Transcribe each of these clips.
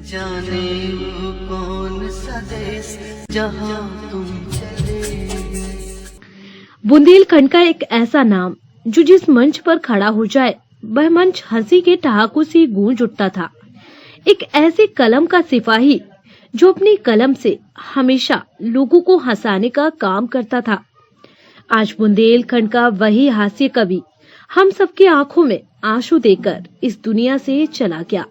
जाने वो कौन सा देश जहां तुम चले गए। बुंदेलखंड का एक ऐसा नाम जो जिस मंच पर खड़ा हो जाए वह मंच हंसी के ठहाकों से गूंज उठता था। एक ऐसे कलम का सिपाही जो अपनी कलम से हमेशा लोगों को हंसाने का काम करता था। आज बुंदेलखंड का वही हास्य कवि हम सबकी आंखों में आंसू देकर इस दुनिया से चला गया।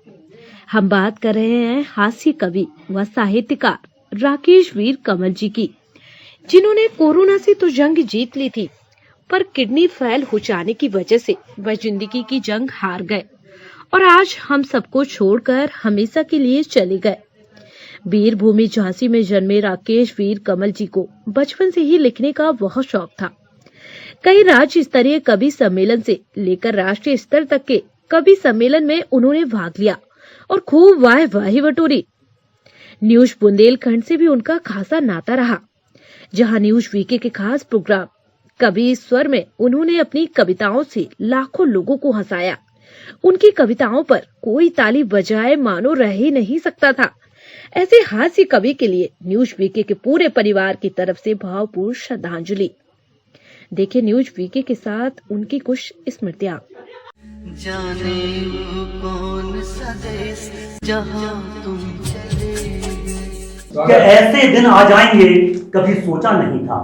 हम बात कर रहे हैं हास्य कवि व साहित्यकार राकेश वीर कमल जी की, जिन्होंने कोरोना से तो जंग जीत ली थी, पर किडनी फेल हो जाने की वजह से वह जिंदगी की जंग हार गए और आज हम सबको छोड़कर हमेशा के लिए चले गए। वीरभूमि झांसी में जन्मे राकेश वीर कमल जी को बचपन से ही लिखने का बहुत शौक था। कई राज्य स्तरीय कवि सम्मेलन से लेकर राष्ट्रीय स्तर तक के कवि सम्मेलन में उन्होंने भाग लिया और खूब वाहवाही बटोरी। न्यूज बुंदेलखंड से भी उनका खासा नाता रहा, जहां न्यूज वीके के खास प्रोग्राम कवि स्वर में उन्होंने अपनी कविताओं से लाखों लोगों को हंसाया। उनकी कविताओं पर कोई ताली बजाए मानो रह ही नहीं सकता था। ऐसे हास्य कवि के लिए न्यूज वीके के पूरे परिवार की तरफ से भावपूर्ण श्रद्धांजलि। देखिए न्यूज वीके के साथ उनकी कुछ स्मृतियां। जाने वो कौन सा देश जहां तुम चले गए। कि ऐसे दिन आ जाएंगे कभी सोचा नहीं था।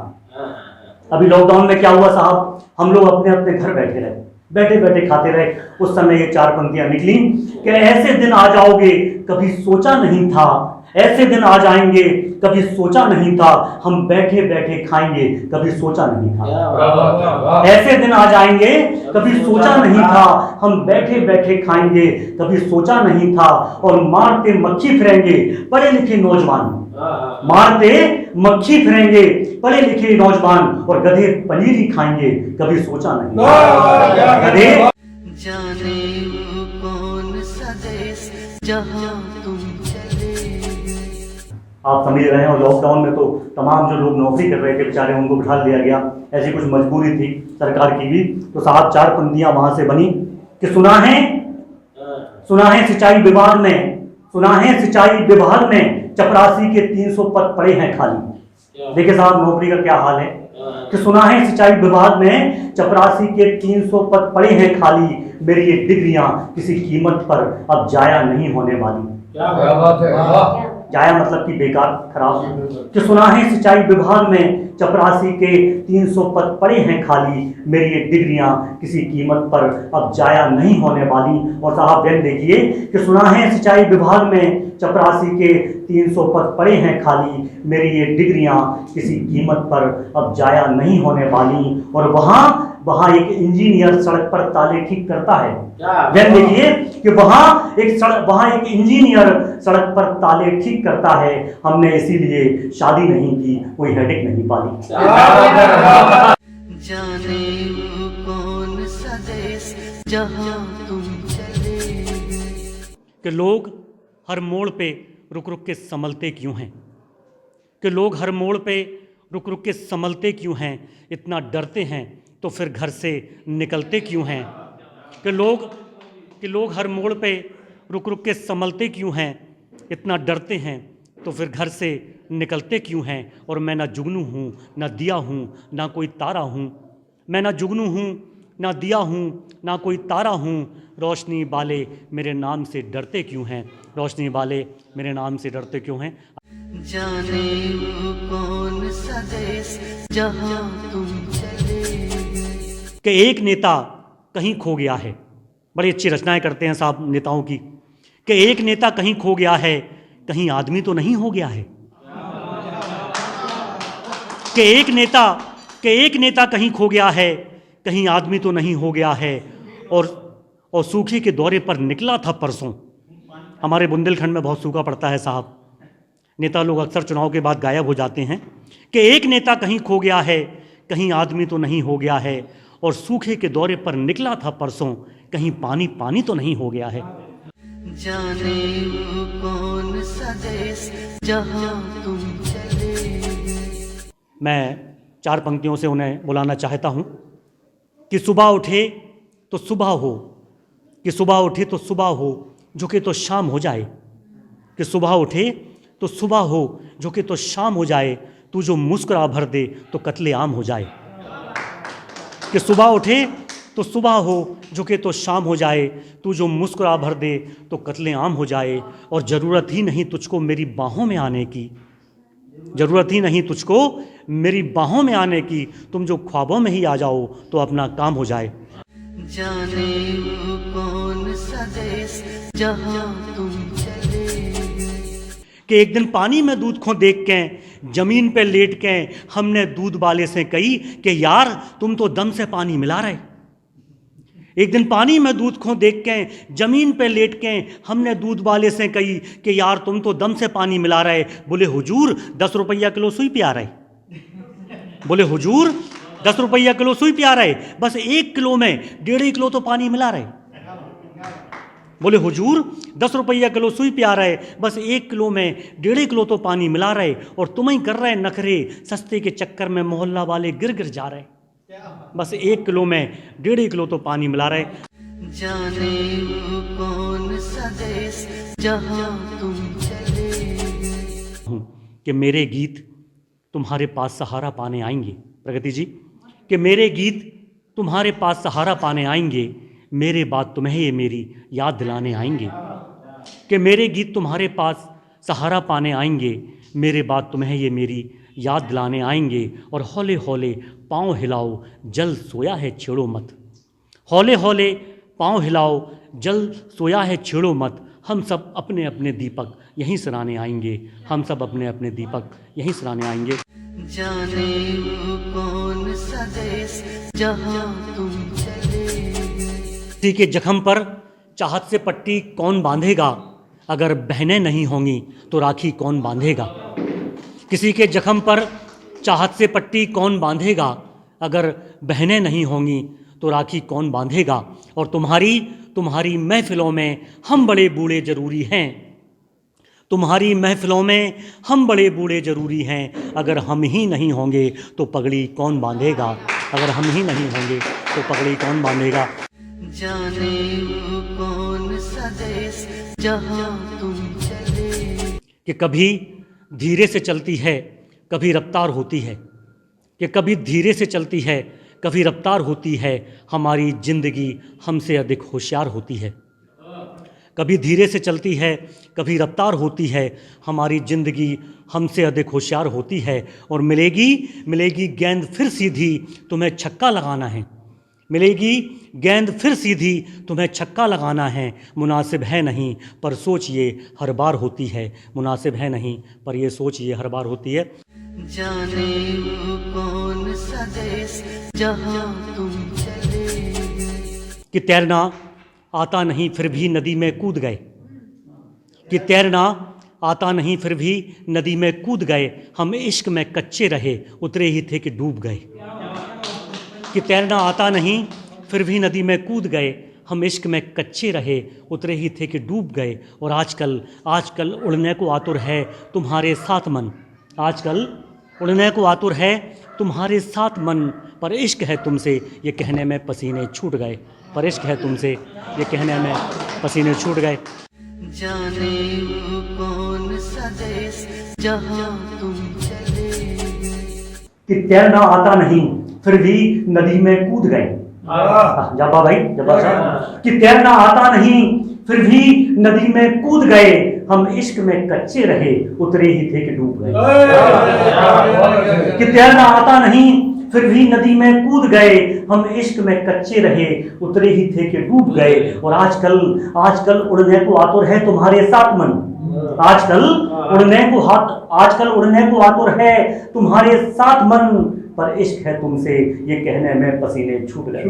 अभी लॉकडाउन में क्या हुआ साहब, हम लोग अपने अपने घर बैठे रहे, बैठे बैठे खाते रहे। उस समय ये चार पंक्तियां निकली कि ऐसे दिन आ जाओगे कभी सोचा नहीं था, ऐसे दिन आ जाएंगे कभी सोचा नहीं था, हम बैठे बैठे खाएंगे कभी सोचा नहीं था। ऐसे दिन आ जाएंगे कभी सोचा नहीं था, हम बैठे बैठे खाएंगे कभी सोचा नहीं था। और मारते मक्खी फिरेंगे पढ़े लिखे नौजवान, मारते मक्खी फिरेंगे पढ़े लिखे नौजवान, और गधे पनीर ही खाएंगे कभी सोचा नहीं था। गधे जाने वो कौन सा देश जहां तुम चले गए। आप समझ रहे हैं। और लॉकडाउन में तो तमाम जो लोग नौकरी कर रहे थे बेचारे, उनको बिठा दिया गया। ऐसी कुछ मजबूरी थी सरकार की भी। तो साहब चार पंक्तियां वहां से बनी कि सुना है सिंचाई विभाग में, सुना है सिंचाई विभाग में चपरासी के 300 पद पड़े हैं खाली। देखिए साहब नौकरी का क्या हाल है कि सुना है सिंचाई विभाग में चपरासी के 300 पद पड़े हैं खाली, मेरी ये डिग्रियां किसी कीमत पर अब जाया नहीं होने वाली। क्या बात है। जाया मतलब कि बेकार, खराब। कि सुना है सिंचाई विभाग में चपरासी के 300 पद पड़े हैं खाली, मेरी ये डिग्रियां किसी कीमत पर अब जाया नहीं होने वाली। और साहब व्यंग देखिए कि सुना है सिंचाई विभाग में चपरासी के 300 पद पड़े हैं खाली, मेरी ये डिग्रियां किसी कीमत पर अब जाया नहीं होने वाली। और वहां एक इंजीनियर सड़क पर ताले ठीक करता है। व्यंग देखिए कि वहां एक इंजीनियर सड़क पर ताले ठीक करता है, हमने इसीलिए शादी नहीं की, कोई हेडेक नहीं पाली। जाने वो कौन सा देश जहां तुम चले गए। कि लोग हर मोड़ पे रुक रुक के संभलते क्यों हैं, कि लोग हर मोड़ पे रुक रुक के संभलते क्यों हैं, इतना डरते हैं तो फिर घर से निकलते क्यों हैं। कि लोग हर मोड़ पे रुक रुक के संभलते क्यों हैं, इतना डरते हैं तो फिर घर से निकलते क्यों हैं। और मैं ना जुगनू हूँ ना दिया हूँ ना कोई तारा हूँ, मैं ना जुगनू हूँ ना दिया हूँ ना कोई तारा हूँ, रोशनी वाले मेरे नाम से डरते क्यों हैं, रोशनी वाले मेरे नाम से डरते क्यों हैं। जाने वो कौन सा देश जहां तुम चले गए। कि एक नेता कहीं खो गया है, बड़ी अच्छी रचनाएं करते हैं साहब नेताओं की। कि एक नेता कहीं खो गया है, कहीं आदमी तो नहीं हो गया है। कि एक नेता कहीं खो गया है, कहीं आदमी तो नहीं हो गया है। और सूखे के दौरे पर निकला था परसों। हमारे बुंदेलखंड में बहुत सूखा पड़ता है साहब, नेता लोग अक्सर चुनाव के बाद गायब हो जाते हैं। कि एक नेता कहीं खो गया है, कहीं आदमी तो नहीं हो गया है। और सूखे के दौरे पर निकला था परसों, कहीं पानी पानी तो नहीं हो गया है। जाने वो कौन सा देश जहां तुम चले गए। मैं चार पंक्तियों से उन्हें बुलाना चाहता हूँ कि सुबह उठे तो सुबह हो, कि सुबह उठे तो सुबह हो, झुके तो शाम हो जाए, कि सुबह उठे तो सुबह हो, झुके तो शाम हो जाए, तू जो मुस्कुरा भर दे तो कत्ले आम हो जाए। कि सुबह उठे तो सुबह हो, झुके तो शाम हो जाए, तू जो मुस्कुरा भर दे तो कत्ले आम हो जाए। और ज़रूरत ही नहीं तुझको मेरी बाहों में आने की, ज़रूरत ही नहीं तुझको मेरी बाहों में आने की, तुम जो ख्वाबों में ही आ जाओ तो अपना काम हो जाए। जाने वो कौन सा देश जहाँ तुम चले कि एक दिन पानी में दूध को देख के जमीन पे लेट के हमने दूध वाले से कही कि यार तुम तो दम से पानी मिला रहे। एक दिन पानी में दूध को देख के जमीन पे लेट के हमने दूध वाले से कही कि यार तुम तो दम से पानी मिला रहे। बोले हुजूर 10 रुपया किलो सुई पिया रहे। बोले हुजूर 10 रुपया किलो सुई पिया रहे, बस 1 किलो में 1.5 किलो तो पानी मिला रहे। बोले हुजूर 10 रुपया किलो सुई पिया रहे, बस 1 किलो में 1.5 किलो तो पानी मिला रहे, और तुम ही कर रहे नखरे, सस्ते के चक्कर में मोहल्ला वाले गिर गिर जा रहे। बस 1 किलो में 1.5 किलो तो पानी मिला रहे। जाने वो कौन सा देश जहाँ तुम चले कि मेरे गीत तुम्हारे पास सहारा पाने आएंगे। प्रगति जी, कि मेरे गीत तुम्हारे पास सहारा पाने आएंगे, मेरे बाद तुम्हें ये मेरी याद दिलाने आएंगे। कि मेरे गीत तुम्हारे पास सहारा पाने आएंगे, मेरे बाद तुम्हें ये मेरी याद दिलाने आएंगे। और हौले हौले पाँव हिलाओ, जल सोया है छेड़ो मत। हौले हौले पाँव हिलाओ, जल सोया है छेड़ो मत। हम सब अपने अपने दीपक यहीं सराने आएंगे, हम सब अपने अपने दीपक यहीं सराने आएंगे। जाने वो कौन सा देश जहाँ तुम चले किसी के जख्म पर चाहत से पट्टी कौन बांधेगा, अगर बहनें नहीं होंगी तो राखी कौन बांधेगा। किसी के जख्म पर चाहत से पट्टी कौन बांधेगा, अगर बहनें नहीं होंगी तो राखी कौन बांधेगा। और तुम्हारी महफिलों में हम बड़े बूढ़े ज़रूरी हैं, तुम्हारी महफिलों में हम बड़े बूढ़े ज़रूरी हैं, अगर हम ही नहीं होंगे तो पगड़ी कौन बांधेगा, अगर हम ही नहीं होंगे तो पगड़ी कौन बांधेगा। जाने वो कौन सा देश जहाँ तुम चले कि कभी धीरे से चलती है कभी रफ्तार होती है, कि कभी धीरे से चलती है कभी रफ्तार होती है, हमारी ज़िंदगी हमसे अधिक होशियार होती है। कभी धीरे से चलती है कभी रफ्तार होती है, हमारी ज़िंदगी हमसे अधिक होशियार होती है। और मिलेगी गेंद फिर सीधी, तुम्हें छक्का लगाना है। मिलेगी गेंद फिर सीधी, तुम्हें छक्का लगाना है। मुनासिब है नहीं पर सोच ये हर बार होती है, मुनासिब है नहीं पर ये सोच ये हर बार होती है। जाने वो कौन सा देश जहाँ तुम चले कि तैरना आता नहीं फिर भी नदी में कूद गए, कि तैरना आता नहीं फिर भी नदी में कूद गए, हम इश्क में कच्चे रहे उतरे ही थे कि डूब गए। कि तैरना आता नहीं फिर भी नदी में कूद गए, हम इश्क में कच्चे रहे उतरे ही थे कि डूब गए। और आजकल उड़ने को आतुर है तुम्हारे साथ मन, आजकल उड़ने को आतुर है तुम्हारे साथ मन, पर इश्क है तुमसे ये कहने में पसीने छूट गए, पर इश्क है तुमसे ये कहने में पसीने छूट गए। जाने वो कौन सा देश जहाँ तुम चले कि तैरना आता नहीं फिर भी नदी में कूद गए। जब्बा भाई, जब्बा साहब, कि तैरना आता नहीं फिर भी नदी में कूद गए, हम इश्क में कच्चे रहे उतरे ही थे कि डूब गए। कि तैरना आता नहीं फिर भी नदी में कूद गए, हम इश्क में कच्चे रहे उतरे ही थे कि डूब गए। और आजकल उड़ने को आतुर है तुम्हारे साथ मन, आजकल उड़ने को आतुर है तुम्हारे साथ मन, पर इश्क है तुमसे ये कहने में पसीने छूट गए।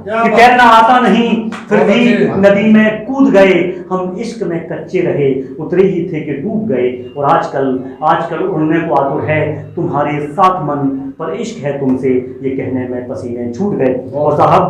कि तैरना आता नहीं फिर भी नदी में कूद गए, हम इश्क में कच्चे रहे उतरे ही थे कि डूब गए। और आजकल उड़ने को आतुर है तुम्हारे साथ मन, पर इश्क है तुमसे ये कहने में पसीने छूट गए। और साहब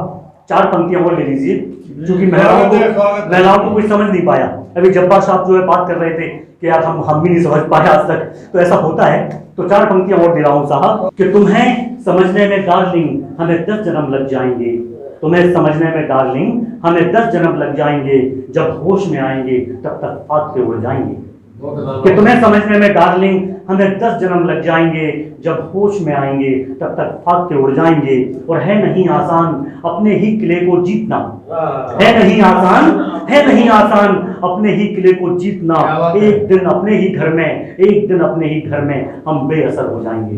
4 पंक्तियां और ले लीजिए, क्योंकि महिलाओं को कोई समझ नहीं पाया। अभी जब्बार साहब जो है बात कर रहे थे कि यार हम भी नहीं समझ पाए आज तक, तो ऐसा होता है। तो 4 पंक्तियां और दे रहा हूं साहब कि तुम्हें समझने में डार्लिंग हमें 10 जन्म लग जाएंगे, तुम्हें समझने में डार्लिंग हमें 10 जन्म लग जाएंगे, जब होश में आएंगे तब तक भागते उड़ जाएंगे। कि तुम्हें समझने में डार्लिंग हमें 10 जन्म लग जाएंगे, जब होश में आएंगे तब तक भागते उड़ जाएंगे। और है नहीं आसान अपने ही किले को जीतना, है नहीं आसान, है नहीं आसान अपने ही किले को जीतना। एक दिन अपने ही घर में, एक दिन अपने ही घर में हम बेअसर हो जाएंगे।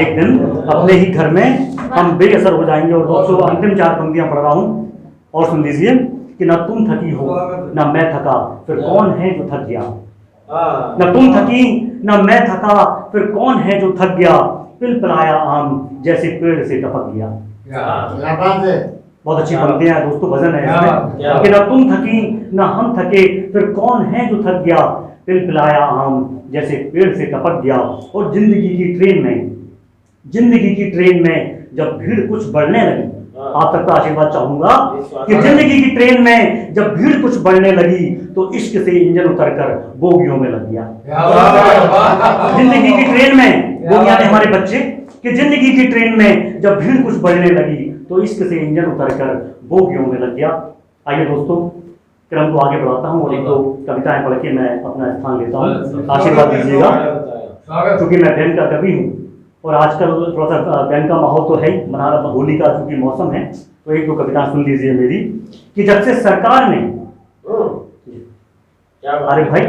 एक दिन अपने ही घर में हम बेअसर हो जाएंगे। और दोस्तों अंतिम 4 पंक्तियां पढ़ रहा हूं और सुन लीजिए कि ना तुम थकी हो ना मैं थका, फिर कौन है जो थक गया। न तुम थकी न मैं थका, फिर कौन है जो थक गया। पिलपिलाया आम जैसे पेड़ से टपक गया। बहुत अच्छी पंक्तियां हैं दोस्तों, भजन है इसमें कि न तुम थकी न हम थके, फिर कौन है जो थक गया। पिलपिलाया आम जैसे पेड़ से टपक गया। और जिंदगी की ट्रेन में, जिंदगी की ट्रेन में जब भीड़ कुछ बढ़ने लगी, आप तक का आशीर्वाद चाहूंगा कि जिंदगी की ट्रेन में जब भीड़ कुछ बढ़ने लगी तो इश्क से इंजन उतरकर बोगियों में लग गया। जिंदगी की ट्रेन में, बोगियां ने हमारे बच्चे, कि जिंदगी की ट्रेन में जब भीड़ कुछ बढ़ने लगी तो इश्क से इंजन उतरकर बोगियों में लग गया। आइए दोस्तों क्रम को आगे बढ़ाता हूँ और 1-2 कविताएं पढ़ के मैं अपना स्थान लेता हूँ। आशीर्वाद दीजिएगा क्योंकि मैं व्यंग का कवि हूँ और आजकल थोड़ा सा व्यंग का माहौल तो है ही, मना होली का चूंकि मौसम है। तो 1-2 कविताएं सुन लीजिए मेरी कि जब से सरकार ने, अरे भाई,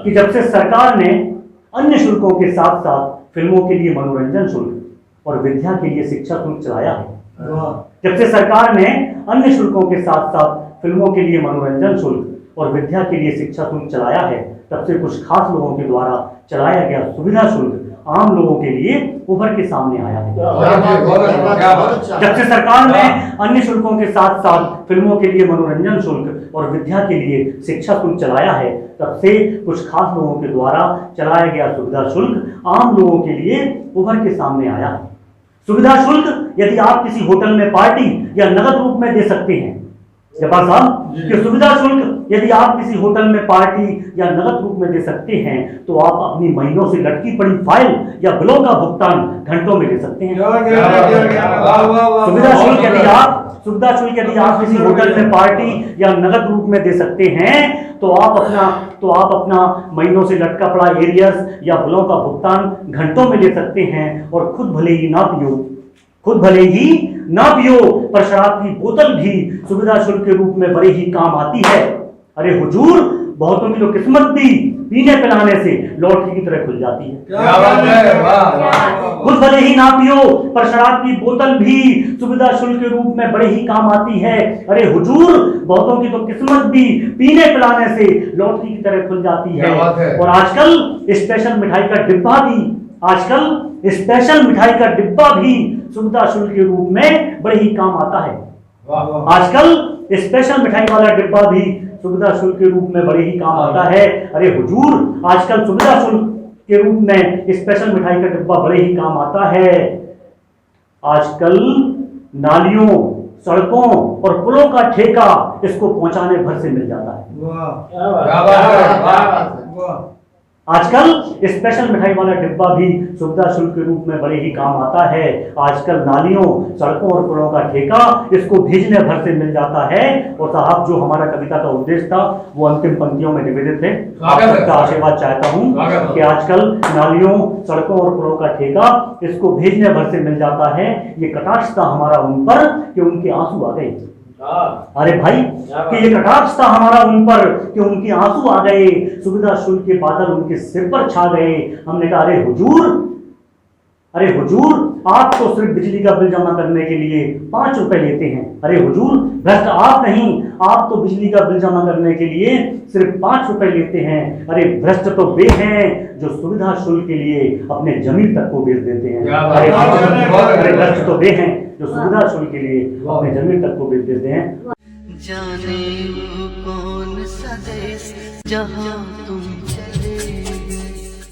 कि जब से सरकार ने अन्य शुल्कों के साथ साथ फिल्मों के लिए मनोरंजन शुल्क और विद्या के लिए शिक्षा शुल्क चलाया है। जब से सरकार ने अन्य शुल्कों के साथ साथ फिल्मों के लिए मनोरंजन शुल्क और विद्या के लिए शिक्षा शुल्क चलाया है, तब से कुछ खास लोगों के द्वारा चलाया गया सुविधा शुल्क आम लोगों के लिए उभर के सामने आया है। जब से सरकार ने अन्य शुल्कों के साथ साथ फिल्मों के लिए मनोरंजन शुल्क और विद्या के लिए शिक्षा शुल्क चलाया है, तब से कुछ खास लोगों के द्वारा चलाया गया सुविधा शुल्क आम लोगों के लिए उभर के सामने आया है। सुविधा शुल्क यदि आप किसी होटल में पार्टी या नगद रूप में दे सकते हैं, जब्बार साहब, कि सुविधा शुल्क यदि आप किसी होटल में पार्टी या नगद रूप में दे सकते हैं तो आप अपनी महीनों से लटकी पड़ी फाइल या बिलों का भुगतान घंटों में दे सकते हैं। सुविधा शुल्क यदि आप किसी होटल में पार्टी या नगद रूप में दे सकते हैं तो आप अपना महीनों से लटका पड़ा एरियर्स या बिलों का भुगतान घंटों में ले सकते हैं। और खुद भले ही ना पियो पर शराब की बोतल भी सुविधा शुल्क के रूप में बड़े ही काम आती है। अरे हुजूर, बहुतों की तो किस्मत भी पीने पिलाने से लॉटरी की तरह खुल जाती है। क्या बात है, खुद भले ही ना पियो पर शराब की बोतल भी सुविधा शुल्क के रूप में बड़े ही काम आती है। अरे हुजूर, बहुतों की तो किस्मत भी पीने पिलाने से लॉटरी की तरह खुल जाती है। और आजकल स्पेशल मिठाई का डिब्बा भी सुविधा शुल्क के रूप में बड़े ही काम आता है। आजकल स्पेशल मिठाई वाला डिब्बा भी सुविधा शुल्क के रूप में बड़े ही काम आता है। अरे हुजूर, आजकल सुविधा शुल्क के रूप में स्पेशल मिठाई का डिब्बा बड़े ही काम आता है। आजकल नालियों, सड़कों और पुलों का ठेका इसको पहुंचाने भर से मिल जाता है। आजकल स्पेशल मिठाई वाला डिब्बा भी सुविधा शुल्क के रूप में बड़े ही काम आता है। आजकल नालियों, सड़कों और पुलों का ठेका इसको भेजने भर से मिल जाता है। और साहब, जो हमारा कविता का उद्देश्य था वो अंतिम पंक्तियों में निवेदित है। आप सबका आशीर्वाद चाहता हूँ कि आजकल नालियों, सड़कों और पुलों का ठेका इसको भेजने भर से मिल जाता है। ये कटाक्ष था हमारा उन पर कि उनके आंसू आ गए। अरे भाई, कि ये कटाक्ष था हमारा उन पर कि उनके आंसू आ गए, सुविधा शुल्क के बादल उनके सिर पर छा गए। हमने कहा, अरे हुजूर, आप तो सिर्फ बिजली का बिल जमा करने के लिए 5 रुपए लेते हैं। अरे हुजूर, भ्रष्ट आप नहीं, आप तो बिजली का बिल जमा करने के लिए सिर्फ 5 रुपए लेते हैं। अरे भ्रष्ट तो वे हैं जो सुविधा शुल्क के लिए अपने जमीन तक को बेच देते हैं। अरे भ्रष्ट तो वे हैं जो सुविधा शुल्क के लिए अपने जमीन तक को बेच देते हैं। जाने वो कौन सा देश जहाँ तुम